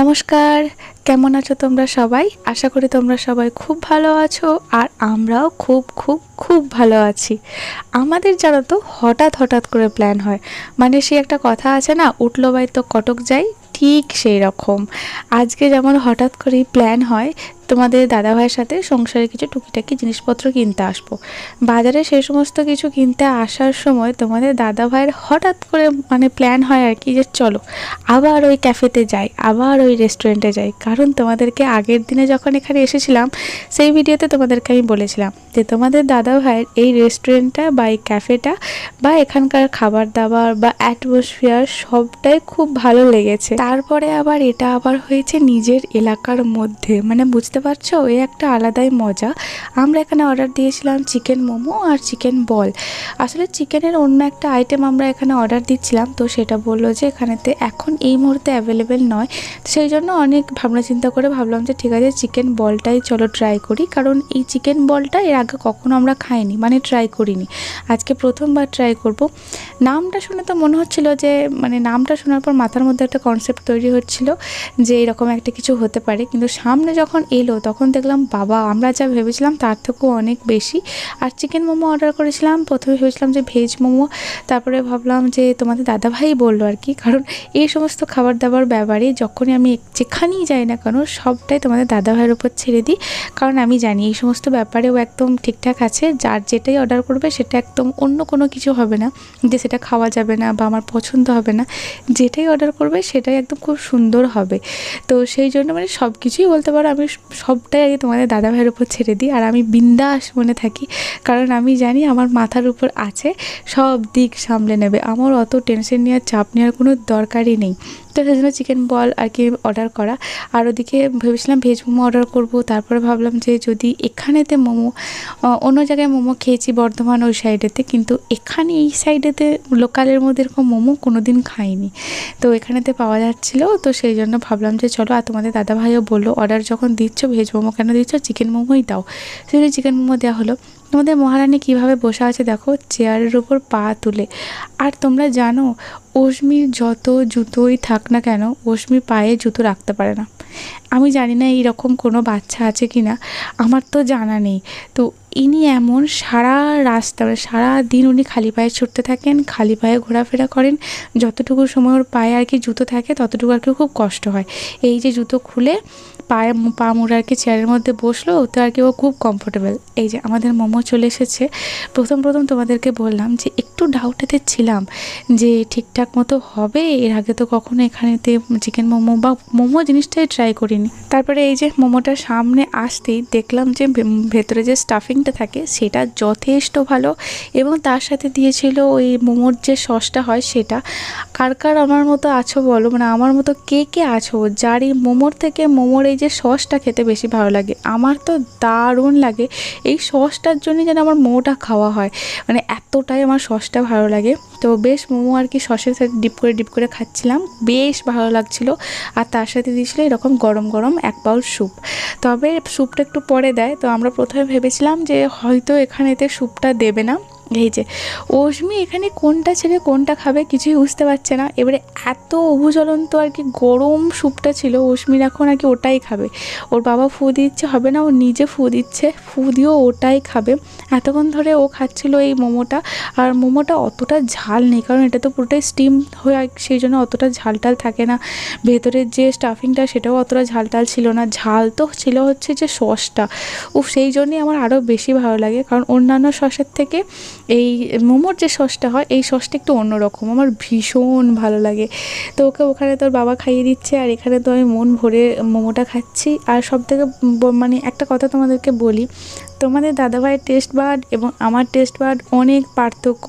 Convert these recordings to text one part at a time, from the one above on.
নমস্কার, কেমন আছো তোমরা সবাই? আশা করি তোমরা সবাই খুব ভালো আছো আর আমরাও খুব খুব খুব ভালো আছি। আমাদের জানো তো হঠাৎ হঠাৎ করে প্ল্যান হয়, মানে সে একটা কথা আছে না, উঠলো বাই তো কটক যাই, ঠিক সেই রকম। আজকে যেমন হঠাৎ করেই প্ল্যান হয় তোমাদের দাদাভাইয়ের সাথে সংসারে কিছু টুকিটাকি জিনিসপত্র কিনতে আসবো। বাজারে সেই সমস্ত কিছু কিনতে আসার সময় তোমাদের দাদাভাইয়ের হঠাৎ করে মানে প্ল্যান হয় আর কি, যে চলো আবার ওই ক্যাফেতে যাই, আবার ওই রেস্টুরেন্টে যাই। কারণ তোমাদেরকে আগের দিনে যখন এখানে এসেছিলাম সেই ভিডিওতে তোমাদেরকে আমি বলেছিলাম যে তোমাদের দাদাভাইয়ের এই রেস্টুরেন্টটা বা এই ক্যাফেটা বা এখানকার খাবার দাবার বা অ্যাটমসফিয়ার সবটাই খুব ভালো লেগেছে। তারপরে আবার এটা আবার হয়েছে নিজের এলাকার মধ্যে, মানে বুঝতে পারছো, এই একটা আলাদাই মজা। আমরা এখানে অর্ডার দিয়েছিলাম চিকেন মোমো আর চিকেন বল। আসলে চিকেনের অন্য একটা আইটেম আমরা এখানে অর্ডার দিচ্ছিলাম, তো সেটা বললো যে এখানেতে এখন এই মুহূর্তে অ্যাভেলেবেল নয়। সেই জন্য অনেক ভাবনা চিন্তা করে ভাবলাম যে ঠিক আছে চিকেন বলটাই চলো ট্রাই করি, কারণ এই চিকেন বলটা এর আগে কখনো আমরা খাইনি, মানে ট্রাই করিনি, আজকে প্রথমবার ট্রাই করব। নামটা শুনে তো মনে হচ্ছিল যে, মানে নামটা শোনার পর মাথার মধ্যে একটা কনসেপ্ট তৈরি হচ্ছিল যে এরকম একটা কিছু হতে পারে, কিন্তু সামনে যখন এলো তখন দেখলাম বাবা, আমরা যা ভেবেছিলাম তার থেকেও অনেক বেশি। আর চিকেন মোমো অর্ডার করেছিলাম, প্রথমে ভেবেছিলাম যে ভেজ মোমো, তারপরে ভাবলাম যে তোমাদের দাদাভাই বললো আর কি, কারণ এই সমস্ত খাবার দাবার ব্যাপারে যখনই আমি যেখানেই যাই না কেন সবটাই তোমাদের দাদাভাইয়ের উপর ছেড়ে দিই, কারণ আমি জানি এই সমস্ত ব্যাপারেও একদম ঠিকঠাক আছে। যার যেটাই অর্ডার করবে সেটা একদম অন্য কোনো কিছু হবে না যে সেটা খাওয়া যাবে না বা আমার পছন্দ হবে না, যেটাই অর্ডার করবে সেটাই একদম খুব সুন্দর হবে। তো সেই জন্য মানে সব কিছুই বলতে পারো আমি সবটাই আগে তোমাদের দাদাভাইয়ের উপর ছেড়ে দিই, আর আমি বিন্দাস মনে থাকি, কারণ আমি জানি আমার মাথার উপর আছে, সব দিক সামলে নেবে, আমার অত টেনশন নেওয়ার চাপ নেওয়ার কোনো দরকারই নেই। তো সেই জন্য চিকেন বল আর কি অর্ডার করা। আর ওদিকে ভেবেছিলাম ভেজ মোমো অর্ডার করব, তারপরে ভাবলাম যে যদি এখানেতে মোমো, অন্য জায়গায় মোমো খেয়েছি বর্ধমান ওই সাইডেতে, কিন্তু এখানে এই সাইডেতে লোকালের মধ্যে এরকম মোমো কোনো দিন খাইনি, তো এখানেতে পাওয়া যাচ্ছিলো, তো সেই জন্য ভাবলাম যে চলো। আর তোমাদের দাদাভাইও বললো অর্ডার যখন দিচ্ছ ভেজ মোমো কেন দিচ্ছ, চিকেন মোমোই দাও। সেজন্য চিকেন মোমো দেওয়া হলো। তোমাদের মহারানী কীভাবে বসে আছে দেখো, চেয়ারের উপর পা তুলে। আর তোমরা জানো অশ্মির যত জুতোই থাক না কেন, অশ্মি পায়ে জুতো রাখতে পারে না। আমি জানি না এইরকম কোনো বাচ্চা আছে কি না, আমার তো জানা নেই। তো ইনি এমন সারা রাস্তা, মানে সারা দিন উনি খালি পায়ে ছুটতে থাকেন, খালি পায়ে ঘোরাফেরা করেন, যতটুকু সময় ওর পায়ে আর কি জুতো থাকে ততটুকু আর কি খুব কষ্ট হয়। এই যে জুতো খুলে পায়ে পা মুড়ে আর কি চেয়ারের মধ্যে বসলো, তো আর কি ও খুব কমফোর্টেবল। এই যে আমাদের মোমো চলে এসেছে। প্রথম তোমাদেরকে বললাম যে একটু ডাউটেতে ছিলাম যে ঠিকঠাক মতো হবে, এর আগে তো কখনো এখানেতে চিকেন মোমো বা মোমো জিনিসটাই ট্রাই করিনি। তারপরে এই যে মোমোটা সামনে আসতেই দেখলাম যে ভেতরে যে স্টাফিংটা থাকে সেটা যথেষ্ট ভালো, এবং তার সাথে দিয়েছিল ওই মোমোর যে সসটা হয় সেটা। কার কার আমার মতো আছো বলো, মানে আমার মতো কে কে আছো যার এই মোমোর থেকে মোমোর এই যে সসটা খেতে বেশি ভালো লাগে? আমার তো দারুণ লাগে, এই সসটার জন্যই যেন আমার মোমোটা খাওয়া হয়, মানে এতটাই আমার সসটা ভালো লাগে। তো বেশ মোমো আর কি সসের সাথে ডিপ করে খাচ্ছিলাম, বেশ ভালো লাগছিলো। আর তার সাথে দিয়েছিলো এরকম গরম গরম এক বাউল স্যুপ, তবে স্যুপটা একটু পরে দেয়। তো আমরা প্রথমে ভেবেছিলাম যে হয়তো এখানেতে স্যুপটা দেবে না। এই যে অশ্মি এখানে কোনটা ছেড়ে কোনটা খাবে কিছুই বুঝতে পারছে না। এবারে এত অভুজ্বলন্ত আর কি গরম স্যুপটা ছিল, অশ্মির এখন আর কি ওটাই খাবে। ওর বাবা ফু দিচ্ছে হবে না, ও নিজে ফু দিচ্ছে, ফু দিয়েও ওটাই খাবে। এতক্ষণ ধরে ও খাচ্ছিল এই মোমোটা, আর মোমোটা অতটা ঝাল নেই, কারণ এটা তো পুরোটাই স্টিম হয়ে, সেই জন্য অতটা ঝাল টাল থাকে না। ভেতরের যে স্টাফিংটা সেটাও অতটা ঝাল টাল ছিল না, ঝাল তো ছিল হচ্ছে যে সসটা, সেই জন্যই আমার আরও বেশি ভালো লাগে, কারণ অন্যান্য সসের থেকে এই মোমোর যে সসটা হয় এই সসটা একটু অন্যরকম, আমার ভীষণ ভালো লাগে। তো ওকে ওখানে তোর বাবা খাইয়ে দিচ্ছে, আর এখানে তো আমি মন ভরে মোমোটা খাচ্ছি। আর সব থেকে মানে একটা কথা তোমাদেরকে বলি, তোমাদের দাদাভাইয়ের টেস্ট বাড এবং আমার টেস্ট বাড অনেক পার্থক্য।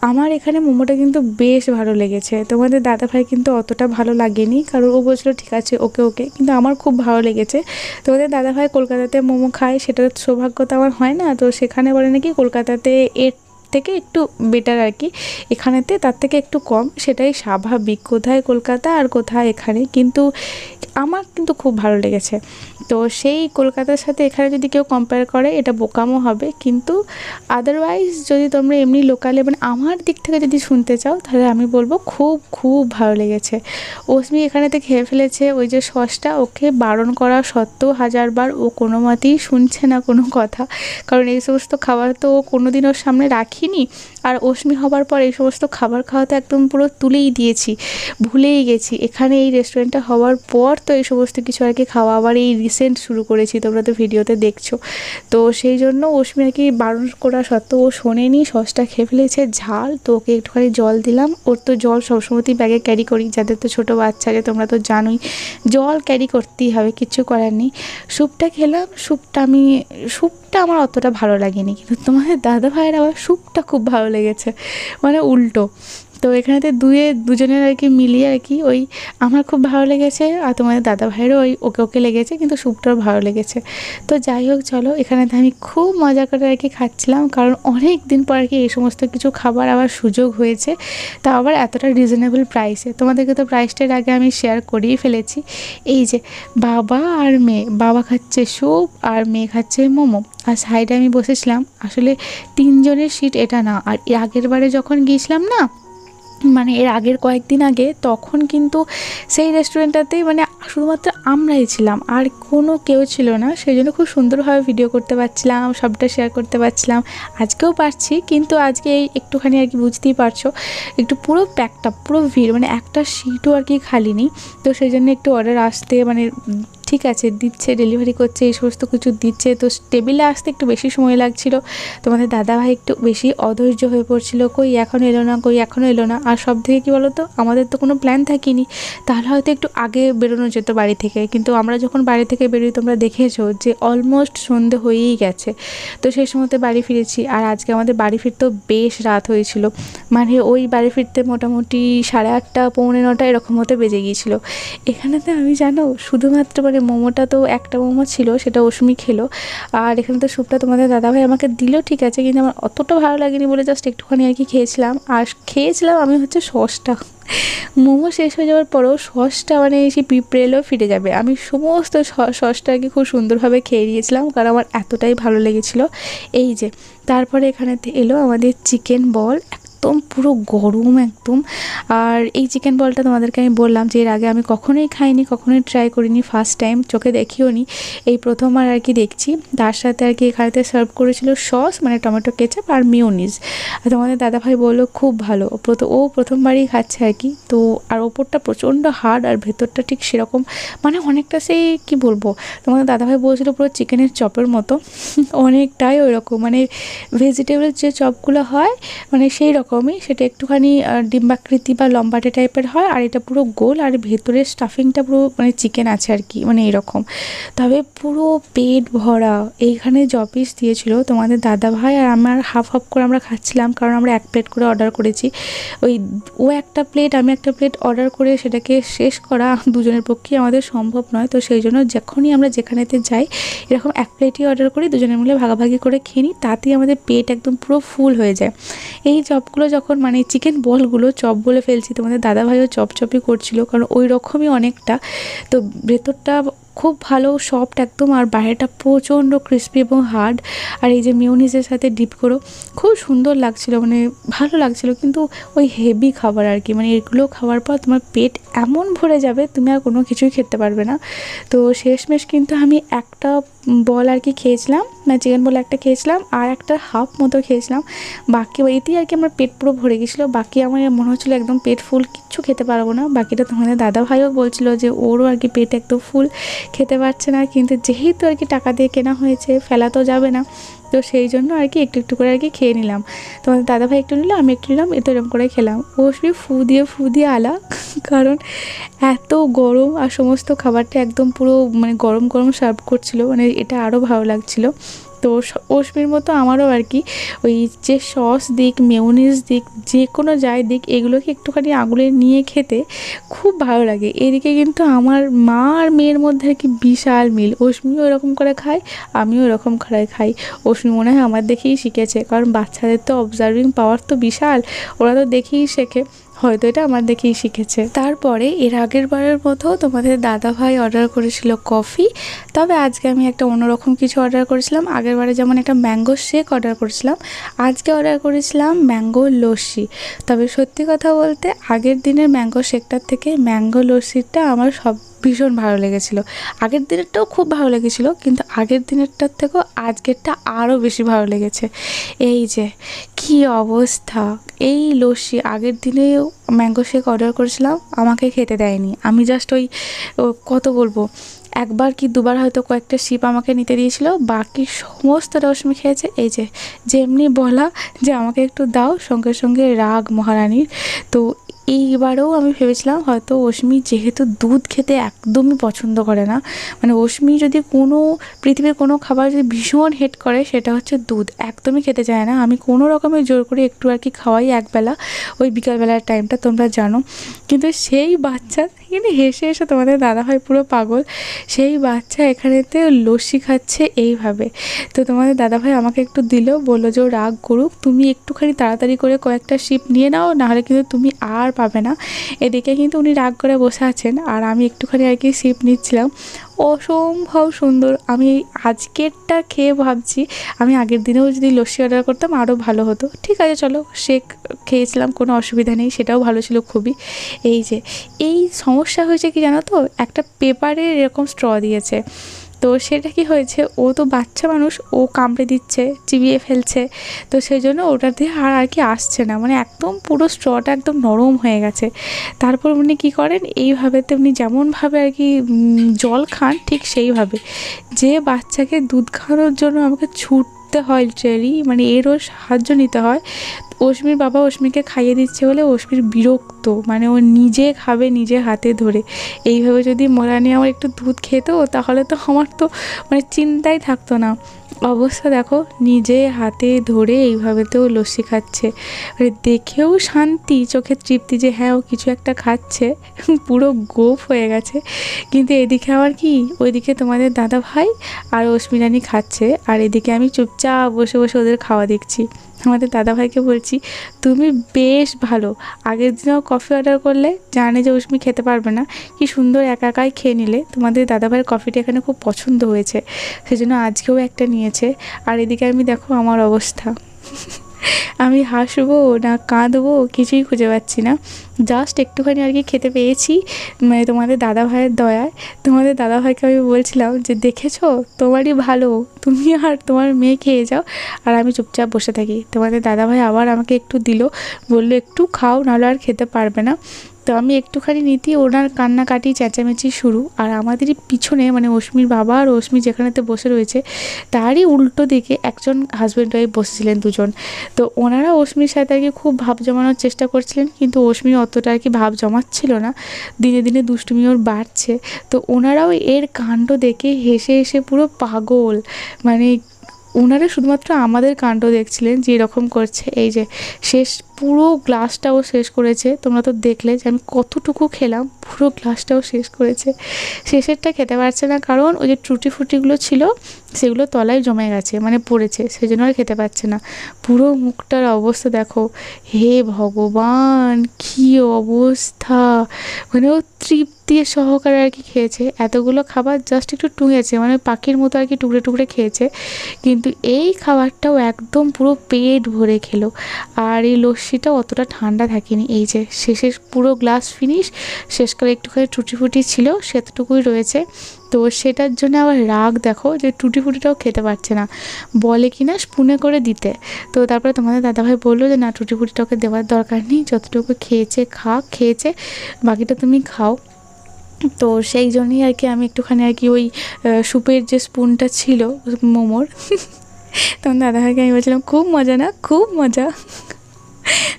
আমার এখানে মোমোটা কিন্তু বেশ ভালো লেগেছে, তোমাদের দাদাভাই কিন্তু অতটা ভালো লাগেনি, কারণ ও বলছিল ঠিক আছে ওকে ওকে, কিন্তু আমার খুব ভালো লেগেছে। তোমাদের দাদাভাই কলকাতাতে মোমো খায়, সেটার সৌভাগ্য তো আমার হয় না, তো সেখানে বলে নাকি কলকাতাতে এর থেকে একটু বেটার আর কি, এখানেতে তার থেকে একটু কম, সেটাই স্বাভাবিক, কোথায় কলকাতা আর কোথায় এখানে, কিন্তু আমার কিন্তু খুব ভালো লেগেছে। তো সেই কলকাতার সাথে এখানে যদি কেউ কম্পেয়ার করে এটা বোকামো হবে, কিন্তু আদারওয়াইজ যদি তোমরা এমনি লোকালে মানে আমার দিক থেকে যদি শুনতে চাও তাহলে আমি বলবো খুব খুব ভালো লেগেছে। অস্মি এখানেতে খেয়ে ফেলেছে ওই যে সসটা, ওকে বারণ করা সত্ত্বেও হাজারবার ও কোনো মতেই শুনছে না কোনো কথা, কারণ এই সমস্ত খাবার তো ও কোনোদিন ওর সামনে রাখিনি। আর অস্মি হবার পর এই সমস্ত খাবার খাওয়া তো একদম পুরো তুলেই দিয়েছি, ভুলেই গেছি। এখানে এই রেস্টুরেন্টটা হওয়ার পর তো এই সমস্ত কিছু আর কি খাওয়া আবার এই রিসেন্ট শুরু করেছি, তোমরা তো ভিডিওতে দেখছো। তো সেই জন্য অস্মি আর কি বারণ করা সত্ত্বেও ও শোনেনি, সসটা খেয়ে ফেলেছে ঝাল। তো ওকে একটুখানি জল দিলাম, ওর তো জল সবসময়তেই ব্যাগে ক্যারি করি, যাদের তো ছোটো বাচ্চা আছে তোমরা তো জানোই জল ক্যারি করতেই হবে, কিচ্ছু করার নেই। স্যুপটা খেলাম, স্যুপটা আমার অতটা ভালো লাগেনি, কিন্তু তোমাদের দাদা ভাইয়ের আবার স্যুপটা খুব ভালো লেগেছে, মানে উল্টো। তো এখানেতে দুজনের আর কি মিলিয়ে আর কি ওই আমার খুব ভালো লেগেছে, আর তোমাদের দাদা ভাইয়েরও ওই ওকে ওকে লেগেছে, কিন্তু স্যুপটাও ভালো লেগেছে। তো যাই হোক চলো, এখানেতে আমি খুব মজা করে আর কি খাচ্ছিলাম, কারণ অনেক দিন পর আর কি এই সমস্ত কিছু খাবার আবার সুযোগ হয়েছে, তা আবার এতটা রিজনেবল প্রাইসে। তোমাদেরকে তো প্রাইসটার আগে আমি শেয়ার করেই ফেলেছি। এই যে বাবা আর মেয়ে, বাবা খাচ্ছে স্যুপ আর মেয়ে খাচ্ছে মোমো, আর সাইডে আমি বসেছিলাম। আসলে 3 জনের সিট এটা না, আর এর আগের বারে যখন গিয়েছিলাম না, মানে এর আগের কয়েকদিন আগে, তখন কিন্তু সেই রেস্টুরেন্টটাতেই মানে শুধুমাত্র আমরাই ছিলাম, আর কোনো কেউ ছিল না। সেই জন্য খুব সুন্দরভাবে ভিডিও করতে পারছিলাম, সবটা শেয়ার করতে পারছিলাম। আজকেও পারছি, কিন্তু আজকে এই একটুখানি আর কি বুঝতেই পারছো একটু পুরো প্যাকটা, পুরো ভিড়, মানে একটা সিটও আর কি খালি নেই। তো সেই জন্য একটু অর্ডার আসতে মানে ঠিক আছে দিচ্ছে, ডেলিভারি করছে, এই সমস্ত কিছু দিচ্ছে, তো টেবিলে আসতে একটু বেশি সময় লাগছিল। তোমাদের দাদাভাই একটু বেশি অধৈর্য হয়ে পড়ছিল, কই এখনও এলো না, কই এখনও এলো না। আর সব থেকে কী বলো তো, আমাদের তো কোনো প্ল্যান থাকেনি, তাহলে হয়তো একটু আগে বেরোনো যেত বাড়ি থেকে, কিন্তু আমরা যখন বাড়ি থেকে বেরোই তোমরা দেখেছো যে অলমোস্ট সন্ধে হয়েই গেছে। তো সেই সময়তে বাড়ি ফিরেছি, আর আজকে আমাদের বাড়ি ফিরতেও বেশ রাত হয়েছিল, মানে ওই বাড়ি ফিরতে মোটামুটি 8:30 পৌনে 9 এরকম হতে বেজে গিয়েছিলো। এখানেতে আমি জানো শুধুমাত্র মানে মোমোটা তো একটা মোমো ছিল, সেটা অস্মি খেলো, আর এখানে তো স্যুপটা তোমাদের দাদাভাই আমাকে দিল ঠিক আছে, কিন্তু আমার অতটা ভালো লাগেনি বলে জাস্ট একটুখানি আর কি খেয়েছিলাম। আর খেয়েছিলাম আমি হচ্ছে সসটা, মোমো শেষ হয়ে যাওয়ার পরেও সসটা মানে সেই পিঁপড়ে এলেও ফিরে যাবে, আমি সমস্ত সসটা আর কি খুব সুন্দরভাবে খেয়ে নিয়েছিলাম, কারণ আমার এতটাই ভালো লেগেছিলো। এই যে তারপরে এখানেতে এলো আমাদের চিকেন বল, একদম পুরো গরম একদম। আর এই চিকেন বলটা তোমাদেরকে আমি বললাম যে এর আগে আমি কখনোই খাইনি, কখনোই ট্রাই করিনি, ফার্স্ট টাইম, চোখে দেখিও নি, এই প্রথমবার আর কি দেখছি। তার সাথে আর কি এখানেতে সার্ভ করেছিল সস, মানে টমেটো কেচাপ আর মিওনিজ। আর তোমাদের দাদাভাই বললো খুব ভালো, ও প্রথমবারই খাচ্ছে আর কি। তো আর ওপরটা প্রচণ্ড হার্ড, আর ভেতরটা ঠিক সেরকম, মানে অনেকটা সেই কী বলবো, তোমাদের দাদাভাই বলছিল পুরো চিকেনের চপের মতো অনেকটাই ওই রকম, মানে ভেজিটেবল যে চপগুলো হয় মানে সেই রকমই, সেটা একটুখানি ডিম্বাকৃতি বা লম্বাটে টাইপের হয়, আর এটা পুরো গোল, আর ভেতরের স্টাফিংটা পুরো মানে চিকেন আছে আর কি, মানে এরকম। তবে পুরো পেট ভরা। এইখানে পিস দিয়েছিল তোমাদের দাদাভাই আর আমার হাফ হাফ করে আমরা খাচ্ছিলাম, কারণ আমরা 1 প্লেট করে অর্ডার করেছি। ওই ও একটা প্লেট আমি একটা প্লেট অর্ডার করে সেটাকে শেষ করা দুজনের পক্ষেই আমাদের সম্ভব নয়। তো সেই জন্য যখনই আমরা যেখানেতে যাই এরকম 1 প্লেটই অর্ডার করি, দুজনের মিলে ভাগাভাগি করে খেয়ে নিই, তাতেই আমাদের পেট একদম পুরো ফুল হয়ে যায়। এই চপগুলো যখন মানে চিকেন বলগুলো চপ বলে ফেলছি, তোমাদের দাদাভাইও চপচপই করছিল, কারণ ওই রকমই অনেকটা। তো ভেতরটা খুব ভালো সফট একদম, আর বাইরেটা প্রচণ্ড ক্রিস্পি এবং হার্ড। আর এই যে মিওনিজের সাথে ডিপ করো, খুব সুন্দর লাগছিল, মানে ভালো লাগছিল। কিন্তু ওই হেভি খাবার আর কি, মানে এগুলো খাওয়ার পর তোমার পেট এমন ভরে যাবে তুমি আর কোনো কিছুই খেতে পারবে না। তো শেষমেশ কিন্তু আমি একটা বল আর কি খেয়েছিলাম, না চিকেন বল একটা খেয়েছিলাম, আর একটা হাফ মতো খেয়েছিলাম। বাকি এতেই আর কি আমার পেট পুরো ভরে গেছিলো। বাকি আমার মনে হচ্ছিলো একদম পেট ফুল, কিচ্ছু খেতে পারবো না। বাকিটা তোমাদের দাদাভাইও বলছিলো যে ওরও আর কি পেট একদম ফুল, খেতে পারছে না, কিন্তু যেহেতু আর কি টাকা দিয়ে কেনা হয়েছে ফেলা তো যাবে না, তো সেই জন্য আর কি একটু একটু করে আর কি খেয়ে নিলাম। তোমাদের দাদাভাই একটু নিল, আমি একটু নিলাম, এতো এরকম করে খেলাম। অবশ্যই ফু দিয়ে আলা, কারণ এত গরম, আর সমস্ত খাবারটা একদম পুরো মানে গরম গরম সার্ভ করছিল, মানে এটা আরও ভালো লাগছিলো। তো অস্মির মতো আমারও আর কি ওই যে সস দিক, মেয়োনিজ দিক, যে কোনো যাই দিক, এগুলোকে একটুখানি আঙুলে নিয়ে খেতে খুব ভালো লাগে। এদিকে কিন্তু আমার মা আর মেয়ের মধ্যে আর কি বিশাল মিল, অস্মিও এরকম করে খায়, আমিও এরকম করে খাই। অস্মি মনে হয় আমার দেখেই শিখেছে, কারণ বাচ্চাদের তো অবজার্ভিং পাওয়ার তো বিশাল, ওরা তো দেখেই শেখে। হয়তো এটা আমার দেখেই শিখেছে। তারপরে এর আগের বারের মতো তোমাদের দাদাভাই অর্ডার করেছিল কফি, তবে আজকে আমি একটা অন্যরকম কিছু অর্ডার করেছিলাম। আগের বারে যেমন একটা ম্যাঙ্গো শেক অর্ডার করেছিলাম, আজকে অর্ডার করেছিলাম ম্যাঙ্গো লস্যি। তবে সত্যি কথা বলতে আগের দিনের ম্যাঙ্গো শেকটার থেকে ম্যাঙ্গো লস্যিটা আমার ভীষণ ভালো লেগেছিলো। আগের দিনেরটাও খুব ভালো লেগেছিলো, কিন্তু আগের দিনেরটার থেকেও আজকেরটা আরও বেশি ভালো লেগেছে। এই যে কি অবস্থা, এই লস্যি আগের দিনেও ম্যাঙ্গো শেক অর্ডার করেছিলাম, আমাকে খেতে দেয়নি। আমি জাস্ট ওই কত বলবো, একবার কি দুবার হয়তো কয়েকটা শিপ আমাকে নিতে দিয়েছিল, বাকি সমস্ত রশ্মি খেয়েছে। এই যে যেমনি বলা যে আমাকে একটু দাও, সঙ্গে সঙ্গে রাগ মহারানীর। তো এইবারেও আমি ভেবেছিলাম হয়তো অশ্মি যেহেতু দুধ খেতে একদমই পছন্দ করে না, মানে অশ্মি যদি কোনো পৃথিবীর কোনো খাবার যদি ভীষণ হেট করে সেটা হচ্ছে দুধ, একদমই খেতে চায় না। আমি কোনো রকমের জোর করে একটু আর কি খাওয়াই একবেলা, ওই বিকালবেলার টাইমটা তোমরা জানো। কিন্তু সেই বাচ্চা, কিন্তু হেসে হেসে তোমাদের দাদাভাই পুরো পাগল, সেই বাচ্চা এখানেতে লস্যি খাচ্ছে এইভাবে। তো তোমাদের দাদাভাই আমাকে একটু দিল, বললো যে ও রাগ করুক, তুমি একটুখানি তাড়াতাড়ি করে কয়েকটা শিপ নিয়ে নাও, নাহলে কিন্তু তুমি আর পাবে না। এদিকে কিন্তু উনি রাগ করে বসে আছেন, আর আমি একটুখানি আর কি শিপ নিচ্ছিলাম। অসম্ভব সুন্দর। আমি আজকেরটা খেয়ে ভাবছি আমি আগের দিনেও যদি লস্যি অর্ডার করতাম আরও ভালো হতো। ঠিক আছে চলো, শেক খেয়েছিলাম, কোনো অসুবিধা নেই, সেটাও ভালো ছিল খুবই। এই যে এই সমস্যা হয়েছে কি জানো তো, একটা পেপারের এরকম স্ট্র দিয়েছে, তো সেটা কি হয়েছে, ও তো বাচ্চা মানুষ, ও কামড়ে দিচ্ছে, চিবিয়ে ফেলছে, তো সেই জন্য ওটার দিয়ে আর কি আসছে না, মানে একদম পুরো স্ট্রটা একদম নরম হয়ে গেছে। তারপর উনি কী করেন, এইভাবে তেমনি যেমনভাবে আর কি জল খান ঠিক সেইভাবে, যে বাচ্চাকে দুধ খাওয়ানোর জন্য আমাকে ছুটতে হয় লিটারালি, মানে এরও সাহায্য নিতে হয়। অশ্মির বাবা অশ্মিকে খাইয়ে দিচ্ছে বলে অশ্মির বিরক্ত, মানে ও নিজে খাবে নিজে হাতে ধরে। এইভাবে যদি মোরানি আমার একটু দুধ খেত তাহলে তো আমার তো মানে চিন্তাই থাকতো না। অবস্থা দেখো, নিজে হাতে ধরে এইভাবে তো লস্যি খাচ্ছে, মানে দেখেও শান্তি, চোখে তৃপ্তি যে হ্যাঁ ও কিছু একটা খাচ্ছে, পুরো গোফ হয়ে গেছে। কিন্তু এদিকে আবার কি, ওইদিকে তোমাদের দাদা ভাই আর অশ্মিরানি খাচ্ছে, আর এদিকে আমি চুপচাপ বসে বসে ওদের খাওয়া দেখছি। আমাদের দাদাভাইকে বলছি, তুমি বেশ ভালো, আগের দিনও কফি অর্ডার করলে, জানে যে অশ্মি খেতে পারবে না, কি সুন্দর একা একাই খেয়ে নিলে। তোমাদের দাদাভাইয়ের কফিটা এখানে খুব পছন্দ হয়েছে, সেজন্য আজকেও একটা নিয়েছে। আর এদিকে আমি দেখো আমার অবস্থা, আমি হাসবো না কাঁদবো কিছুই খুঁজে পাচ্ছি না। জাস্ট একটুখানি আর কি খেতে পেয়েছি, মানে তোমাদের দাদাভাইয়ের দয়ায়। তোমাদের দাদাভাইকে আমি বলছিলাম যে দেখেছো, তোমারই ভালো, তুমি আর তোমার মেয়ে খেয়ে যাও, আর আমি চুপচাপ বসে থাকি। তোমাদের দাদাভাই আবার আমাকে একটু দিল, বললো একটু খাও, নাহলে আর খেতে পারবে না। তো আমি একটুখানি নিতেই ওনার কান্নাকাটি চেঁচামেচি শুরু। আর আমাদেরই পিছনে মানে অশ্মির বাবা আর অশ্মি যেখানেতে বসে রয়েছে তারই উল্টো দিকে একজন হাজব্যান্ড ওয়াইফ বসেছিলেন দুজন। তো ওনারা অশ্মির সাথে আর কি খুব ভাব জমানোর চেষ্টা করছিলেন, কিন্তু অশ্মি অতটা আর কি ভাব জমাচ্ছিল না, দিনে দিনে দুষ্টুমি ওর বাড়ছে। তো ওনারাও এর কাণ্ড দেখে হেসে হেসে পুরো পাগল, মানে ওনারা শুধুমাত্র আমাদের কাণ্ড দেখছিলেন যে এরকম করছে। এই যে শেষ পুরো গ্লাসটাও শেষ করেছে, তোমরা তো দেখলে যে আমি কতটুকু খেলাম, পুরো গ্লাসটাও শেষ করেছে। শেষেরটা খেতে পারছে না, কারণ ওই যে টুটি ফুটিগুলো ছিল সেগুলো তলায় জমে গেছে, মানে পড়েছে, সেই জন্য আর খেতে পারছে না। পুরো মুখটার অবস্থা দেখো, হে ভগবান কী অবস্থা, মানে ও তৃপ্তি সহকারে আর কি খেয়েছে, এতগুলো খাবার জাস্ট একটু টুঙেছে, মানে পাখির মতো আর কি টুকরে টুকরে খেয়েছে, কিন্তু এই খাবারটাও একদম পুরো পেট ভরে খেলো। আর এই লস্যিটাও অতটা ঠান্ডা থাকেনি। এই যে শেষের পুরো গ্লাস ফিনিশ, শেষকালে একটুখানি টুটি ফুটি ছিল সেতটুকুই রয়েছে। তো সেটার জন্য আবার রাগ দেখো, যে টুটি ফুটিটাও খেতে পারছে না, বলে কি না স্পুনে করে দিতে। তো তারপরে তোমাদের দাদাভাই বললো যে না, টুটি ফুটিটাকে দেওয়ার দরকার নেই, যতটুকু খেয়েছে খেয়েছে, বাকিটা তুমি খাও। তো সেই জন্যই আর কি আমি একটুখানি আর কি ওই স্যুপের যে স্পুনটা ছিল মোমোর, তখন দাদাভাইকে আমি বলছিলাম খুব মজা না, খুব মজা।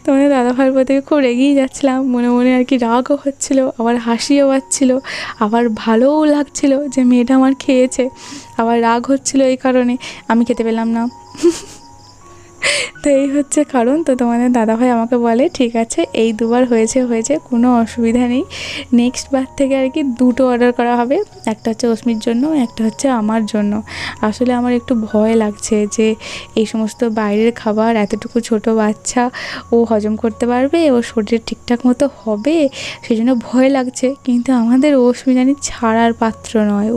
তোমাদের দাদাভাইয়ের প্রতি খুব রেগেই যাচ্ছিলাম, মনে মনে আর কি রাগও হচ্ছিলো, আবার হাসিও পাচ্ছিলো, আবার ভালোও লাগছিলো যে মেয়েটা আমার খেয়েছে, আবার রাগ হচ্ছিলো এই কারণে আমি খেতে পেলাম না। তো এই হচ্ছে কারণ। তো তোমাদের দাদাভাই আমাকে বলে ঠিক আছে এই দুবার হয়েছে কোনো অসুবিধা নেই, নেক্সট বার থেকে আর কি দুটো অর্ডার করা হবে, একটা হচ্ছে অস্মির জন্য, একটা হচ্ছে আমার জন্য। আসলে আমার একটু ভয় লাগছে যে এই সমস্ত বাইরের খাবার এতটুকু ছোট বাচ্চা ও হজম করতে পারবে, ওর শরীর ঠিকঠাক মতো হবে, সেই জন্য ভয় লাগছে। কিন্তু আমাদের অস্মি জানি ছাড়ার পাত্র নয়।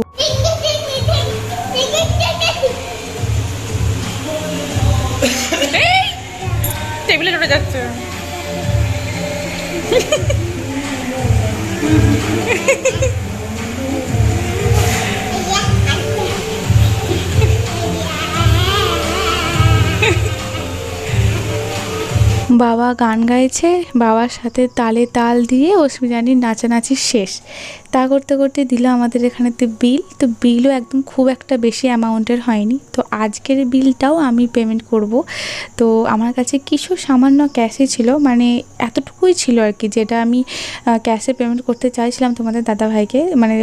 টেবিলে চলে যাচ্ছে। বাবা গান গাইছে, বাবার সাথে তালে তাল দিয়ে অস্মিতানির নাচানাচি শেষ। তা করতে করতে দিল আমাদের এখানেতে বিল। তো বিলও একদম খুব একটা বেশি অ্যামাউন্টের হয়নি। তো আজকের বিলটাও আমি পেমেন্ট করব। তো আমার কাছে কিছু সামান্য ক্যাশই ছিল, মানে এতটুকুই ছিল আর কি, যেটা আমি ক্যাশে পেমেন্ট করতে চাইছিলাম তোমাদের দাদাভাইকে, মানে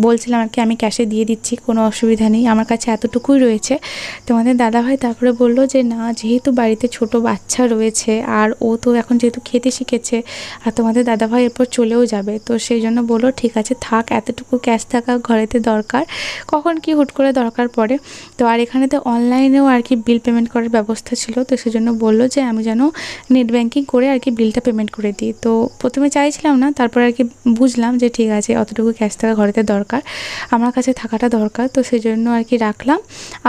বলছিলাম আর কি আমি ক্যাশে দিয়ে দিচ্ছি, কোনো অসুবিধা নেই, আমার কাছে এতটুকুই রয়েছে। তোমাদের দাদাভাই তারপরে বলল যে না, যেহেতু বাড়িতে ছোট বাচ্চা রয়েছে আর ও তো এখন যেহেতু খেতে শিখেছে আর তোমাদের দাদাভাই এরপর চলেও যাবে, তো সেই জন্য বললো ঠিক আছে থাক, এতটুকু ক্যাশ থাকা ঘরেতে দরকার, কখন কি হুট করে দরকার পড়ে। তো আর এখানেতে অনলাইনেও আর কি বিল পেমেন্ট করার ব্যবস্থা ছিল, তো সেই জন্য বললো যে আমি যেন নেট ব্যাঙ্কিং করে আর কি বিলটা পেমেন্ট করে দিই। তো প্রথমে চাইছিলাম না, তারপর আর কি বুঝলাম যে ঠিক আছে অতটুকু ক্যাশ থাকা ঘরেতে দরকার, আমার কাছে থাকাটা দরকার, তো সেই জন্য আর কি রাখলাম।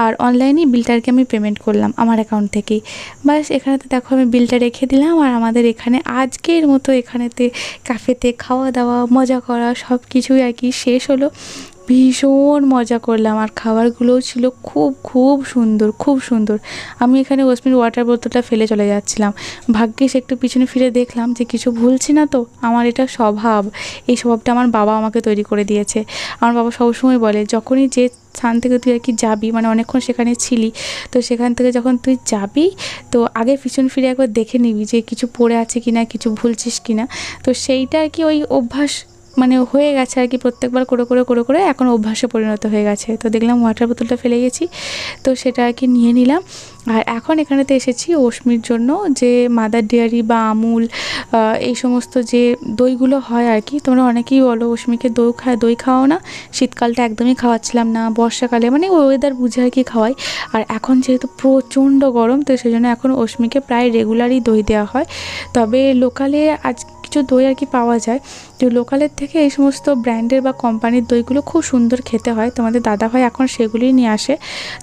আর অনলাইনেই বিলটা আর কি আমি পেমেন্ট করলাম আমার অ্যাকাউন্ট থেকেই। বাস এখানেতে দেখো আমি বিলটা রেখে দিলাম। আর আমাদের এখানে আজকের মতো এখানেতে ক্যাফেতে খাওয়া দাওয়া মজা করা সব কিছুই আর কি শেষ হলো। ভীষণ মজা করলাম আর খাবারগুলোও ছিল খুব খুব সুন্দর, খুব সুন্দর। আমি এখানে অস্মির ওয়াটার বোতলটা ফেলে চলে যাচ্ছিলাম, ভাগ্যিস একটু পিছনে ফিরে দেখলাম যে কিছু ভুলছি না তো। আমার এটা স্বভাব, এই স্বভাবটা আমার বাবা আমাকে তৈরি করে দিয়েছে। আমার বাবা সবসময় বলে যখনই যে স্থান থেকে তুই আর কি যাবি, মানে অনেকক্ষণ সেখানে ছিলি, তো সেখান থেকে যখন তুই যাবি তো আগে পিছন ফিরে একবার দেখে নিবি যে কিছু পড়ে আছে কিনা, কিছু ভুলছিস কিনা। তো সেইটা আর কি ওই অভ্যাস মানে হয়ে গেছে আর কি, প্রত্যেকবার করে এখন অভ্যাসে পরিণত হয়ে গেছে। তো দেখলাম ওয়াটার বোতলটা ফেলে গেছি, তো সেটা আর কি নিয়ে নিলাম। আর এখন এখানেতে এসেছি অস্মির জন্য যে মাদার ডেয়ারি বা আমুল এই সমস্ত যে দইগুলো হয় আর কি, তোমরা অনেকেই বলো অস্মিকে দই খাওয়াও না। শীতকালটা একদমই খাওয়াচ্ছিলাম না, বর্ষাকালে মানে ওয়েদার বুঝে আর কি খাওয়াই। আর এখন যেহেতু প্রচণ্ড গরম, তো সেই জন্য এখন অস্মিকে প্রায় রেগুলারই দই দেওয়া হয়। তবে লোকালে আজ কিছু দই আর কি পাওয়া যায়, তো লোকালের থেকে এই সমস্ত ব্র্যান্ডের বা কোম্পানির দইগুলো খুব সুন্দর খেতে হয়। তোমাদের দাদাভাই এখন সেগুলোই নিয়ে আসে।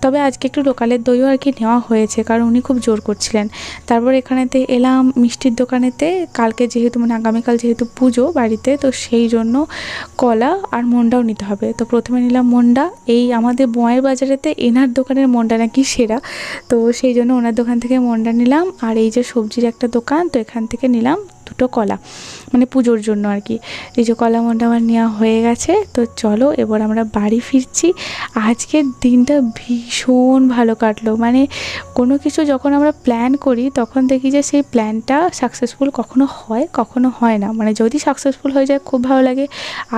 তবে আজকে একটু লোকালের দইও আর কি নেওয়া হয়েছে, কারণ উনি খুব জোর করছিলেন। তারপর এখানেতে এলাম মিষ্টির দোকানেতে। কালকে যেহেতু মানে আগামীকাল যেহেতু পুজো বাড়িতে, তো সেই জন্য কলা আর মন্ডাও নিতে হবে। তো প্রথমে নিলাম মন্ডা, এই আমাদের বোঁয়ের বাজারেতে এনার দোকানের মন্ডা নাকি সেরা, তো সেই জন্য ওনার দোকান থেকে মন্ডা নিলাম। আর এই যে সবজির একটা দোকান, তো এখান থেকে নিলাম দুটো কলা, মানে পুজোর জন্য আর কি। এই যে কলা মন্ডা আমার নেওয়া হয়ে গেছে। তো চলো এবার আমরা বাড়ি ফিরছি। আজকের দিনটা ভীষণ ভালো কাটলো, মানে কোনো কিছু যখন আমরা প্ল্যান করি তখন দেখি যে সেই প্ল্যানটা সাকসেসফুল কখনো হয় কখনো হয় না। মানে যদি সাকসেসফুল হয়ে যায় খুব ভালো লাগে,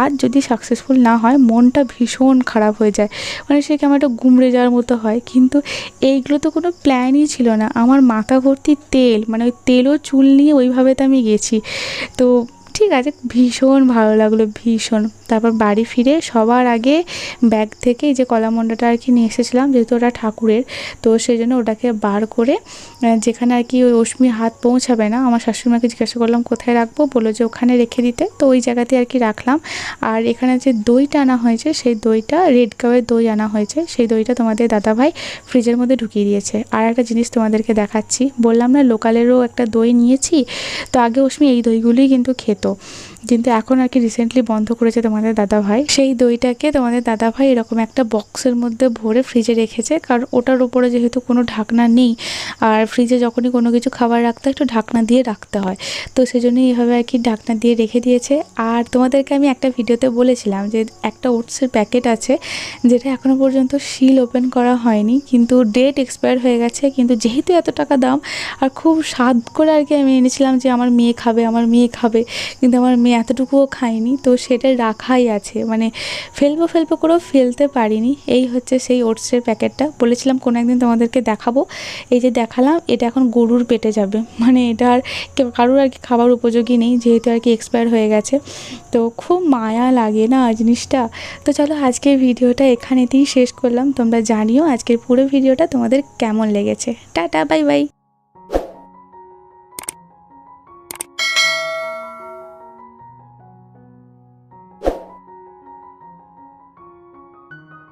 আর যদি সাকসেসফুল না হয় মনটা ভীষণ খারাপ হয়ে যায়, মানে সে কেমন একটা গুমড়ে যাওয়ার মতো হয়। কিন্তু এইগুলো তো কোনো প্ল্যানই ছিল না, আমার মাথা ভর্তি তেল, মানে ওই তেল ও চুল নিয়ে ওইভাবে তো আমি গেছি। তো ঠিক আছে, ভীষণ ভালো লাগলো ভীষণ। তারপর বাড়ি ফিরে সবার আগে ব্যাগ থেকে এই যে কলামন্ডাটা আর কি নিয়ে এসেছিলাম, যেহেতু ওটা ঠাকুরের, তো সেই জন্য ওটাকে বার করে যেখানে আর কি ওই অস্মি হাত পৌঁছাবে না, আমার শাশুড়িমাকে জিজ্ঞাসা করলাম কোথায় রাখবো, বললো যে ওখানে রেখে দিতে, তো ওই জায়গাতে আর কি রাখলাম। আর এখানে যে দইটা আনা হয়েছে সেই দইটা রেড কাউয়ের দই আনা হয়েছে, সেই দইটা তোমাদের দাদাভাই ফ্রিজের মধ্যে ঢুকিয়ে দিয়েছে। আর একটা জিনিস তোমাদেরকে দেখাচ্ছি, বললাম না লোকালেরও একটা দই নিয়েছি, তো আগে অস্মি এই দইগুলোই কিন্তু খেত, কিন্তু এখন আর কি রিসেন্টলি বন্ধ করেছে তোমাদের দাদাভাই। সেই দইটাকে তোমাদের দাদাভাই এরকম একটা বক্সের মধ্যে ভরে ফ্রিজে রেখেছে, কারণ ওটার উপরে যেহেতু কোনো ঢাকনা নেই, আর ফ্রিজে যখনই কোনো কিছু খাবার রাখতে হয় একটু ঢাকনা দিয়ে রাখতে হয়, তো সেই জন্য এইভাবে আর কি ঢাকনা দিয়ে রেখে দিয়েছে। আর তোমাদেরকে আমি একটা ভিডিওতে বলেছিলাম যে একটা ওটসের প্যাকেট আছে যেটা এখনও পর্যন্ত সিল ওপেন করা হয়নি, কিন্তু ডেট এক্সপায়ার হয়ে গেছে, কিন্তু যেহেতু এত টাকা দাম আর খুব স্বাদ করে আর কি আমি এনেছিলাম যে আমার মেয়ে খাবে, আমার মেয়ে খাবে, কিন্তু আমার মেয়ে এতটুকুও খাইনি, তো সেটা রাখাই আছে, মানে ফেলবো করেও ফেলতে পারিনি। এই হচ্ছে সেই ওটসের প্যাকেটটা, বলেছিলাম কোনো একদিন তোমাদেরকে দেখাবো। এই যে দেখালাম, এটা এখন গরুর পেটে যাবে, মানে এটা আর কারোর আর কি খাবার উপযোগী নেই, যেহেতু আর কি এক্সপায়ার হয়ে গেছে। তো খুব মায়া লাগে না জিনিসটা। তো চলো আজকের ভিডিওটা এখানেতেই শেষ করলাম। তোমরা জানিও আজকের পুরো ভিডিওটা তোমাদের কেমন লেগেছে। Tata, bye bye.